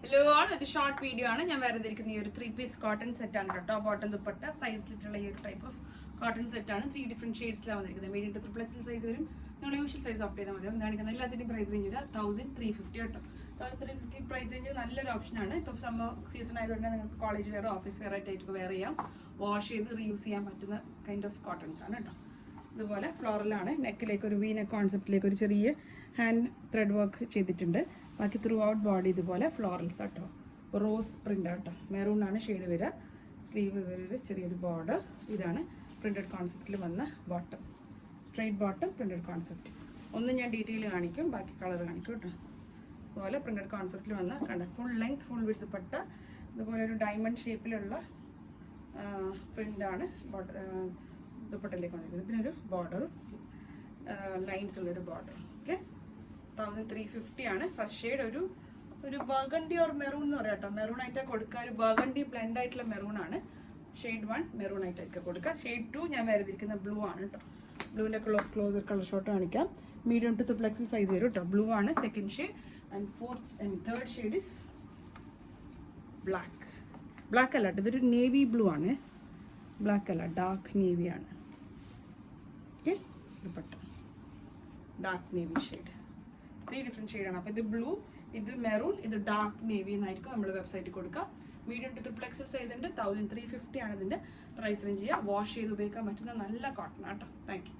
Hello ആണ്, ഒരു short video ആണ്. ഞാൻ വേറെ ഈ ഒരു 3-piece കോട്ടൺ സെറ്റ് ആണ് കേട്ടോ. ബോട്ടം ദുപ്പട്ട സൈസിലിട്ടുള്ള ഈ ഒരു ടൈപ്പ് ഓഫ് കോട്ടൺ സെറ്റ് ആണ്. 3 ഡിഫറെന്റ് ഷെയ്ഡ്സിലാണ് വന്നിരിക്കുന്നത്. Medium two triple XL size വരും. നിങ്ങൾ യൂഷ്വൽ സൈസ് ഓപ്റ്റ് ചെയ്താൽ മതി. കാണിക്കുന്നത് എല്ലാത്തിൻ്റെയും പ്രൈസ് റേഞ്ച് വരിക 1350 കേട്ടോ. 1350 പ്രൈസ് റേഞ്ച് നല്ലൊരു ഓപ്ഷനാണ്. ഇപ്പം സമ്മർ സീസൺ ആയതുകൊണ്ട് നിങ്ങൾക്ക് കോളേജ് വെയറോ ഓഫീസ് വെയർ ആയിട്ട് വെയർ ചെയ്യാം. വാഷ് ചെയ്ത് റീയൂസ് ചെയ്യാൻ പറ്റുന്ന കൈൻഡ് ഓഫ് കോട്ടൺസ് ആണ് കേട്ടോ. ഇതുപോലെ ഫ്ലോറലാണ്. നെക്കിലേക്ക് ഒരു വി നെക്ക് കോൺസെപ്റ്റിലേക്ക് ഒരു ചെറിയ ഹാൻഡ് ത്രെഡ് വർക്ക് ചെയ്തിട്ടുണ്ട്. ബാക്കി ത്രൂ ഔട്ട് ബോഡി ഇതുപോലെ ഫ്ലോറൽസ് ആട്ടോ. റോസ് പ്രിൻ്റ് ആട്ടോ. മെറൂൺ ആണ് ഷെയ്ഡ് വരിക. സ്ലീവ് ഒരു ചെറിയൊരു ബോർഡർ. ഇതാണ് പ്രിൻറ്റഡ് കോൺസെപ്റ്റിൽ വന്ന bottom. Straight bottom printed concept. ഒന്ന് ഞാൻ ഡീറ്റെയിൽ കാണിക്കും, ബാക്കി കളർ കാണിക്കും കേട്ടോ. അതുപോലെ പ്രിൻറ്റഡ് കോൺസെപ്റ്റിൽ വന്ന കണ്ട ഫുൾ ലെങ്ത് ഫുൾ വിഡ്ത്ത് പട്ട. ഇതുപോലെ ഒരു ഡയമണ്ട് ഷേപ്പിലുള്ള പ്രിൻ്റാണ് ദുപ്പട്ടയിലേക്ക് വന്നിരിക്കുന്നത്. പിന്നെ ഒരു ബോർഡർ ലൈൻസ് ഉള്ളൊരു ബോർഡർ. ഓക്കെ, 1350 ആണ്. ഫസ്റ്റ് ഷെയ്ഡ് ഒരു ബർഗണ്ടി ഓർ മെറൂൺ എന്ന് പറയാം കേട്ടോ. മെറൂൺ ആയിട്ടാണ് കൊടുക്കുക. ഒരു ബർഗണ്ടി ബ്ലെൻഡ് ആയിട്ടുള്ള മെറൂൺ ആണ്. ഷെയ്ഡ് 1 മെറൂൺ ആയിട്ടൊക്കെ കൊടുക്കുക. ഷെയ്ഡ് 2 ഞാൻ വേർതിരിക്കുന്ന ബ്ലൂ ആണ് കേട്ടോ. ബ്ലൂവിൻ്റെ ക്ലോസർ കളർ ഷോട്ട് കാണിക്കാം. Medium two triple XL size വരും കേട്ടോ. ബ്ലൂ ആണ് second shade. And third shade is black. Black അല്ല കേട്ടോ, ഇതൊരു നേവി ബ്ലൂ ആണ്. ബ്ലാക്ക് അല്ല, ഡാർക്ക് നേവി ആണ്. Okay, dupatta dark navy shade. 3 different ഷെയ്ഡാണ്. അപ്പോൾ ഇത് ബ്ലൂ, ഇത് മെറൂൺ, ഇത് ഡാർക്ക് നേവി എന്നായിരിക്കും നമ്മൾ വെബ്സൈറ്റിൽ കൊടുക്കുക. Medium two triple XL size ഉണ്ട്. 1350 ആണ് ഇതിൻ്റെ പ്രൈസ് റേഞ്ച് ചെയ്യുക. വാഷ് ചെയ്ത് ഉപയോഗിക്കാൻ പറ്റുന്ന നല്ല കോട്ടൺ ആട്ടോ. Thank you.